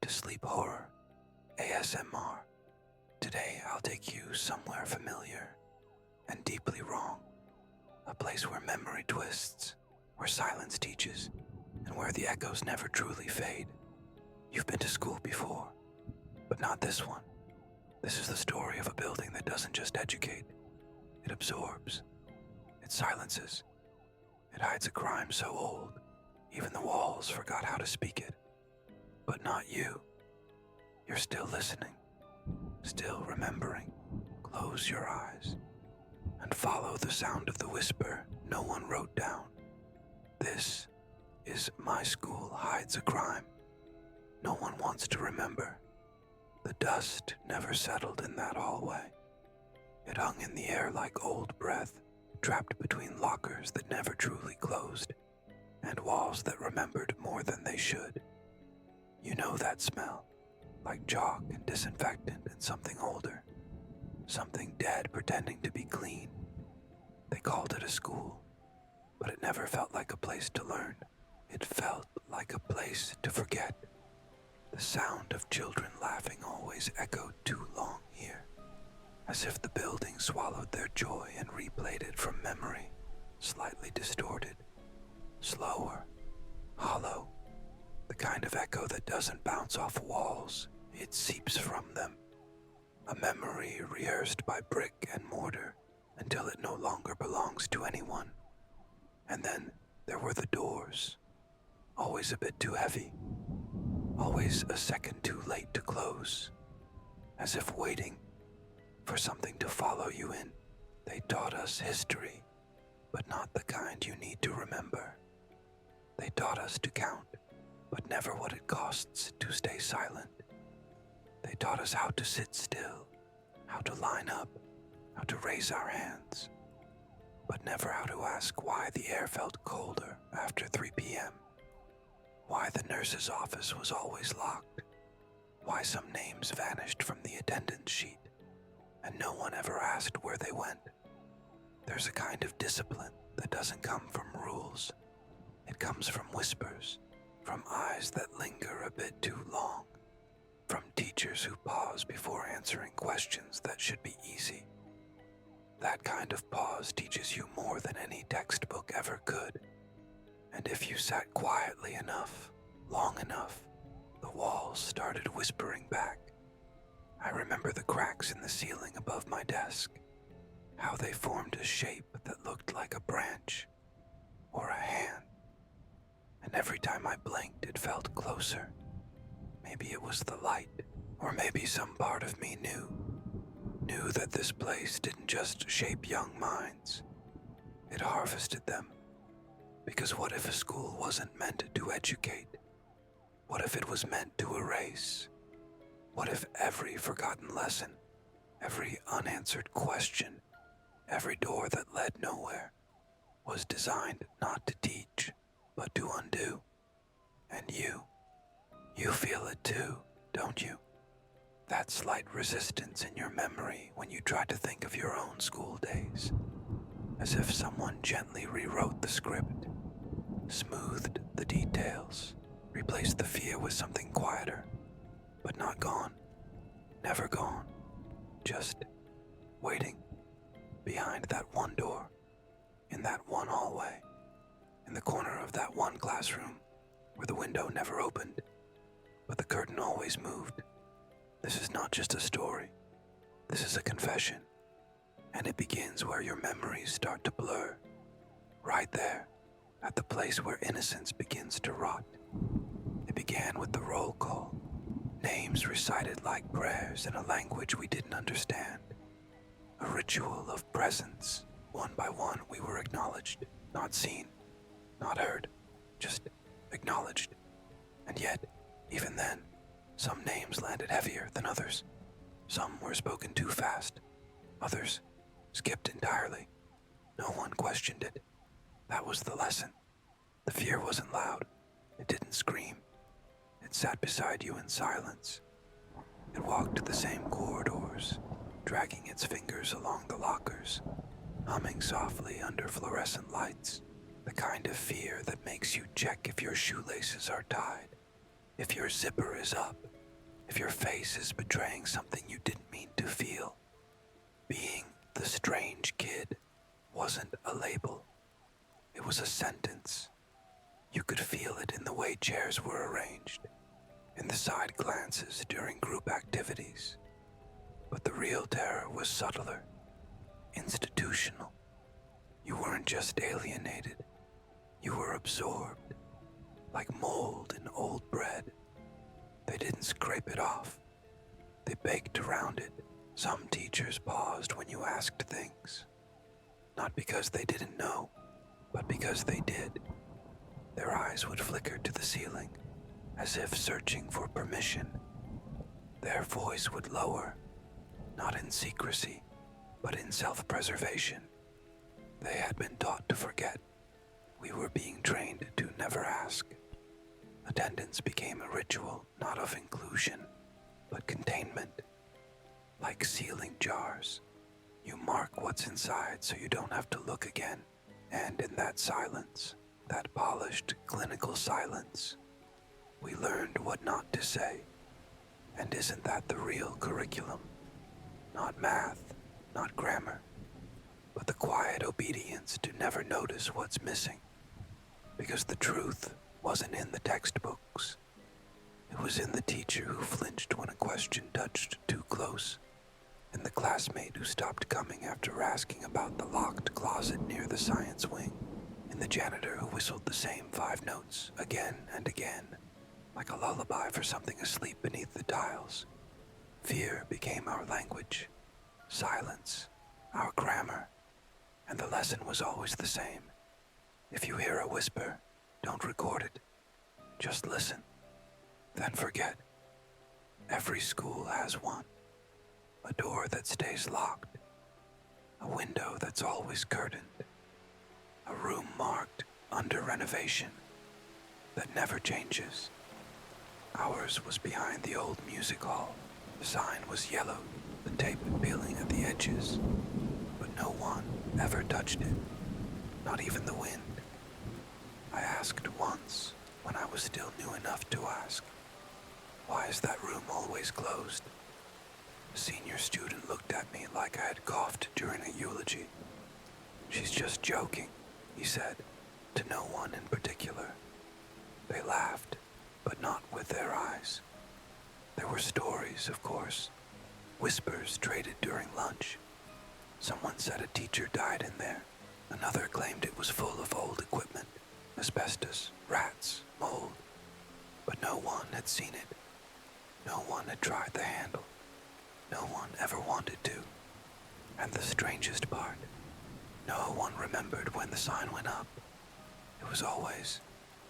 to sleep horror, ASMR. Today I'll take you somewhere familiar and deeply wrong. A place where memory twists, where silence teaches, and where the echoes never truly fade. You've been to school before, but not this one. This is the story of a building that doesn't just educate, it absorbs, it silences, it hides a crime so old, even the walls forgot how to speak it. But not you. You're still listening, still remembering. Close your eyes and follow the sound of the whisper no one wrote down. This is My School Hides a Crime. No one wants to remember. The dust never settled in that hallway. It hung in the air like old breath, trapped between lockers that never truly closed, and walls that remembered more than they should. You know that smell, like chalk and disinfectant and something older, something dead pretending to be clean. They called it a school, but it never felt like a place to learn. It felt like a place to forget. The sound of children laughing always echoed too long here, as if the building swallowed their joy and replayed it from memory, slightly distorted, slower, hollow, the kind of echo that doesn't bounce off walls, it seeps from them. A memory rehearsed by brick and mortar until it no longer belongs to anyone. And then there were the doors, always a bit too heavy, always a second too late to close, as if waiting for something to follow you in. They taught us history, but not the kind you need to remember. They taught us to count, but never what it costs to stay silent. They taught us how to sit still, how to line up, how to raise our hands, but never how to ask why the air felt colder after 3 p.m., why the nurse's office was always locked, why some names vanished from the attendance sheet, and no one ever asked where they went. There's a kind of discipline that doesn't come from rules. It comes from whispers, from eyes that linger a bit too long, from teachers who pause before answering questions that should be easy. That kind of pause teaches you more than any textbook ever could. And if you sat quietly enough, long enough, the walls started whispering back. I remember the cracks in the ceiling above my desk, how they formed a shape that looked like a branch or a hand. And every time I blinked, it felt closer. Maybe it was the light, or maybe some part of me knew that this place didn't just shape young minds, it harvested them. Because what if a school wasn't meant to educate? What if it was meant to erase? What if every forgotten lesson, every unanswered question, every door that led nowhere, was designed not to teach, but to undo? And you feel it too, don't you? That slight resistance in your memory when you try to think of your own school days, as if someone gently rewrote the script, smoothed the details, replaced the fear with something quieter, but not gone, never gone, just waiting behind that one door, in that one hallway, in the corner of that one classroom where the window never opened, but the curtain always moved. This is not just a story, this is a confession, and it begins where your memories start to blur, right there, at the place where innocence begins to rot. It began with the roll call, names recited like prayers in a language we didn't understand, a ritual of presence. One by one we were acknowledged, not seen, not heard, just acknowledged. And yet, even then, some names landed heavier than others. Some were spoken too fast, others skipped entirely. No one questioned it. That was the lesson. The fear wasn't loud. It didn't scream. It sat beside you in silence. It walked the same corridors, dragging its fingers along the lockers, humming softly under fluorescent lights, the kind of fear that makes you check if your shoelaces are tied, if your zipper is up, if your face is betraying something you didn't mean to feel. Being the strange kid wasn't a label. It was a sentence. You could feel it in the way chairs were arranged, in the side glances during group activities. But the real terror was subtler, institutional. You weren't just alienated, you were absorbed, like mold in old bread. They didn't scrape it off. They baked around it. Some teachers paused when you asked things, not because they didn't know, but because they did. Their eyes would flicker to the ceiling, as if searching for permission. Their voice would lower, not in secrecy, but in self-preservation. They had been taught to forget. We were being trained to never ask. Attendance became a ritual, not of inclusion, but containment. Like sealing jars, you mark what's inside so you don't have to look again. And in that silence, that polished, clinical silence, we learned what not to say. And isn't that the real curriculum? Not math, not grammar, but the quiet obedience to never notice what's missing. Because the truth wasn't in the textbooks. It was in the teacher who flinched when a question touched too close, in the classmate who stopped coming after asking about the locked closet near the science wing, in the janitor who whistled the same 5 notes again and again, like a lullaby for something asleep beneath the tiles. Fear became our language, silence, our grammar, and the lesson was always the same. If you hear a whisper, don't record it. Just listen, then forget. Every school has one. A door that stays locked. A window that's always curtained. A room marked under renovation that never changes. Ours was behind the old music hall. The sign was yellow, the tape peeling at the edges, but no one ever touched it, not even the wind. I asked once, when I was still new enough to ask, why is that room always closed? A senior student looked at me like I had coughed during a eulogy. She's just joking, he said, to no one in particular. They laughed, but not with their eyes. There were stories, of course, whispers traded during lunch. Someone said a teacher died in there. Another claimed it was full of old equipment, asbestos, rats, mold. But no one had seen it. No one had tried the handle. No one ever wanted to. And the strangest part, no one remembered when the sign went up. It was always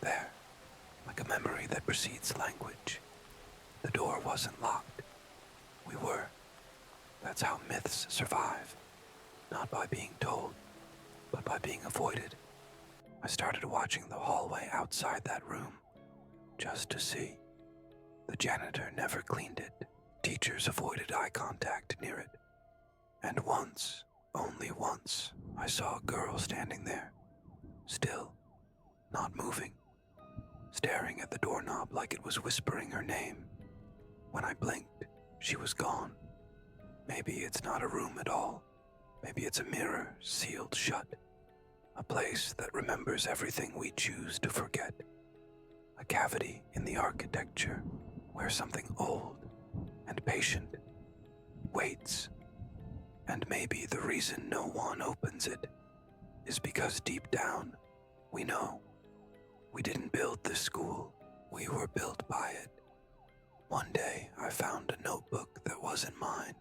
there, like a memory that precedes language. The door wasn't locked. We were. That's how myths survive. Not by being told, but by being avoided. I started watching the hallway outside that room, just to see. The janitor never cleaned it. Teachers avoided eye contact near it. And once, only once, I saw a girl standing there, still, not moving, staring at the doorknob like it was whispering her name. When I blinked, she was gone. Maybe it's not a room at all. Maybe it's a mirror sealed shut. A place that remembers everything we choose to forget. A cavity in the architecture where something old and patient waits. And maybe the reason no one opens it is because deep down, we know. We didn't build this school, we were built by it. One day, I found a notebook that wasn't mine.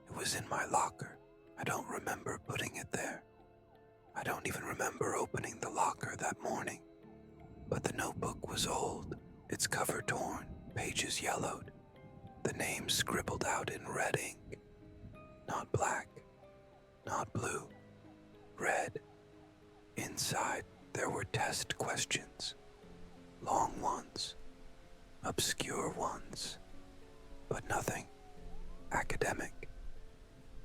It was in my locker. I don't remember putting it there. I don't even remember opening the locker that morning. But the notebook was old, its cover torn, pages yellowed, the name scribbled out in red ink. Not black, not blue, red. Inside, there were test questions. Long ones, obscure ones, but nothing academic.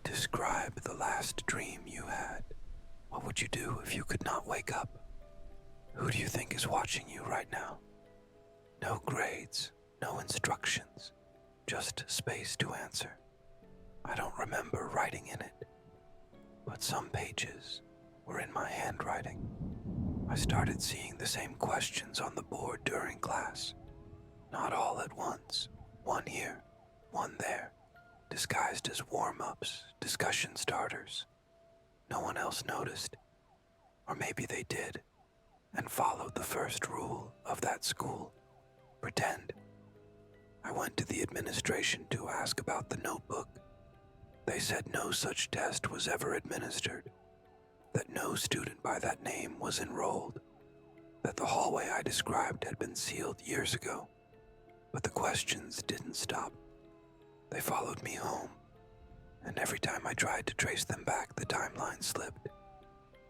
Describe the last dream you had. What would you do if you could not wake up? Who do you think is watching you right now? No grades, no instructions, just space to answer. I don't remember writing in it, but some pages were in my handwriting. I started seeing the same questions on the board during class. Not all at once, one here, one there, disguised as warm-ups, discussion starters. No one else noticed, or maybe they did, and followed the first rule of that school: pretend. I went to the administration to ask about the notebook. They said no such test was ever administered, that no student by that name was enrolled, that the hallway I described had been sealed years ago. But the questions didn't stop. They followed me home, and every time I tried to trace them back, the timeline slipped.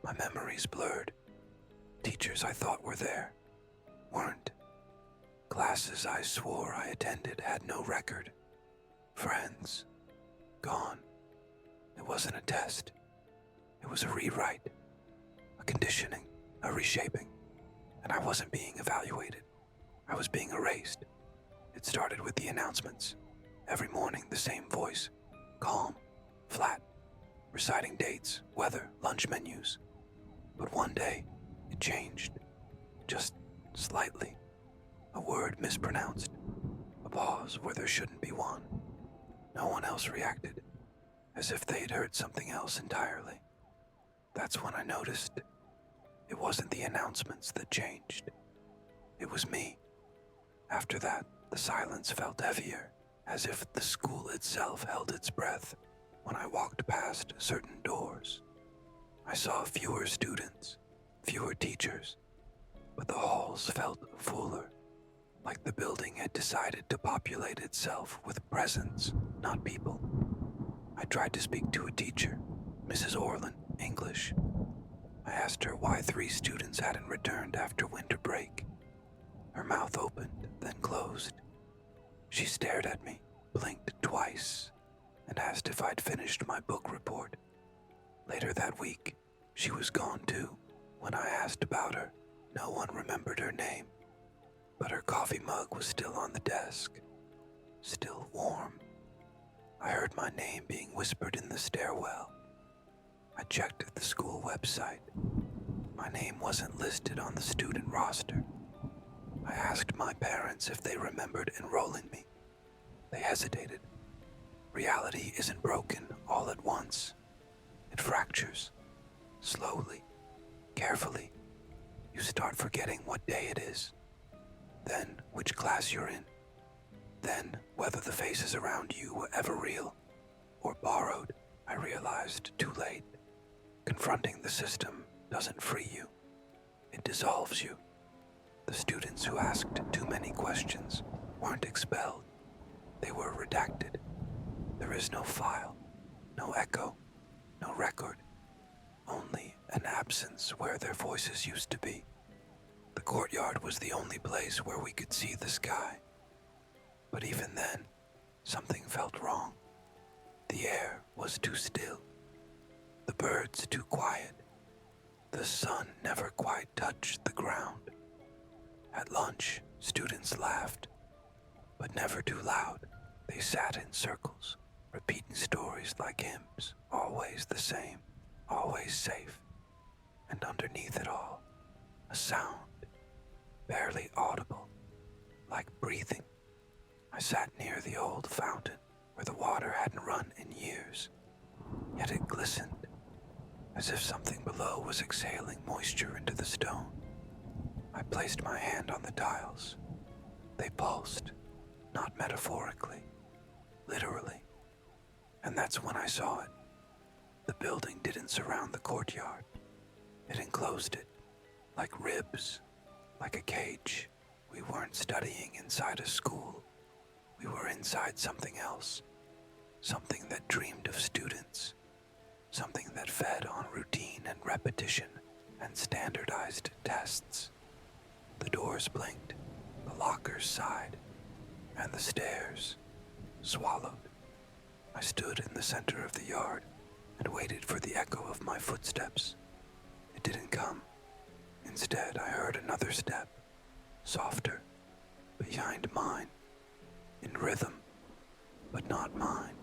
My memories blurred. Teachers I thought were there weren't. Classes I swore I attended had no record. Friends gone. It wasn't a test. It was a rewrite, a conditioning, a reshaping, and I wasn't being evaluated. I was being erased. It started with the announcements. Every morning, the same voice, calm, flat, reciting dates, weather, lunch menus. But one day, it changed, just slightly. A word mispronounced, a pause where there shouldn't be one. No one else reacted, as if they'd heard something else entirely. That's when I noticed it wasn't the announcements that changed. It was me. After that, the silence felt heavier, as if the school itself held its breath when I walked past certain doors. I saw fewer students, fewer teachers, but the halls felt fuller, like the building had decided to populate itself with presence, not people. I tried to speak to a teacher, Mrs. Orland, English. I asked her why 3 students hadn't returned after winter break. Her mouth opened, then closed. She stared at me, blinked twice, and asked if I'd finished my book report. Later that week, she was gone too. When I asked about her, no one remembered her name, but her coffee mug was still on the desk, still warm. I heard my name being whispered in the stairwell. I checked the school website. My name wasn't listed on the student roster. I asked my parents if they remembered enrolling me. They hesitated. Reality isn't broken all at once. It fractures. Slowly, carefully. You start forgetting what day it is. Then which class you're in. Then whether the faces around you were ever real or borrowed. I realized too late. Confronting the system doesn't free you. It dissolves you. The students who asked too many questions weren't expelled. They were redacted. There is no file, no echo, no record, only an absence where their voices used to be. The courtyard was the only place where we could see the sky. But even then, something felt wrong. The air was too still. The birds too quiet. The sun never quite touched the ground. At lunch, students laughed, but never too loud. They sat in circles, repeating stories like hymns, always the same, always safe. And underneath it all, a sound, barely audible, like breathing. I sat near the old fountain where the water hadn't run in years, yet it glistened, as if something below was exhaling moisture into the stone. I placed my hand on the tiles. They pulsed, not metaphorically, literally. And that's when I saw it. The building didn't surround the courtyard. It enclosed it, like ribs, like a cage. We weren't studying inside a school. We were inside something else, something that dreamed of students, something that fed on routine and repetition and standardized tests. The doors blinked, the lockers sighed, and the stairs swallowed. I stood in the center of the yard and waited for the echo of my footsteps. It didn't come. Instead, I heard another step, softer, behind mine, in rhythm, but not mine.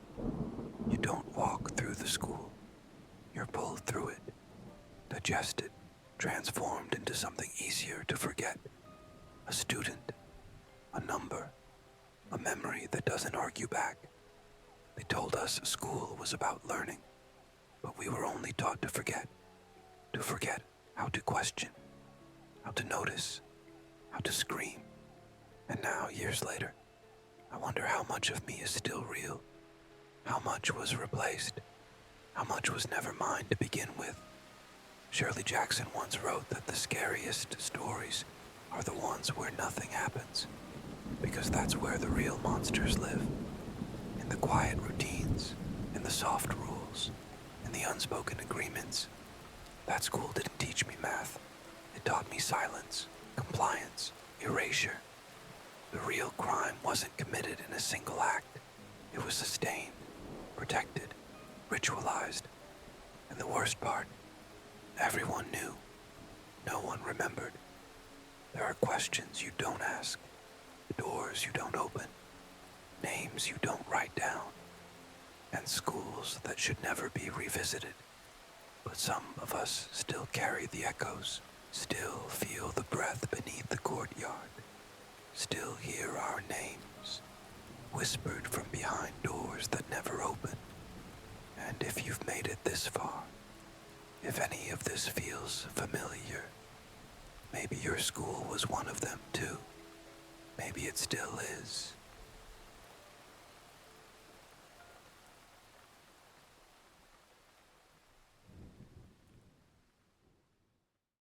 You don't walk through the school. You're pulled through it, digested, transformed into something easier to forget. A student, a number, a memory that doesn't argue back. They told us school was about learning, but we were only taught to forget how to question, how to notice, how to scream. And now, years later, I wonder how much of me is still real, how much was replaced, how much was never mine to begin with. Shirley Jackson once wrote that the scariest stories are the ones where nothing happens, because that's where the real monsters live. In the quiet routines, in the soft rules, in the unspoken agreements. That school didn't teach me math. It taught me silence, compliance, erasure. The real crime wasn't committed in a single act. It was sustained, protected, ritualized. And the worst part, everyone knew. No one remembered. There are questions you don't ask, doors you don't open, names you don't write down, and schools that should never be revisited. But some of us still carry the echoes, still feel the breath beneath the courtyard, still hear our names, whispered from behind doors that never open. And if you've made it this far, if any of this feels familiar, maybe your school was one of them too. Maybe it still is.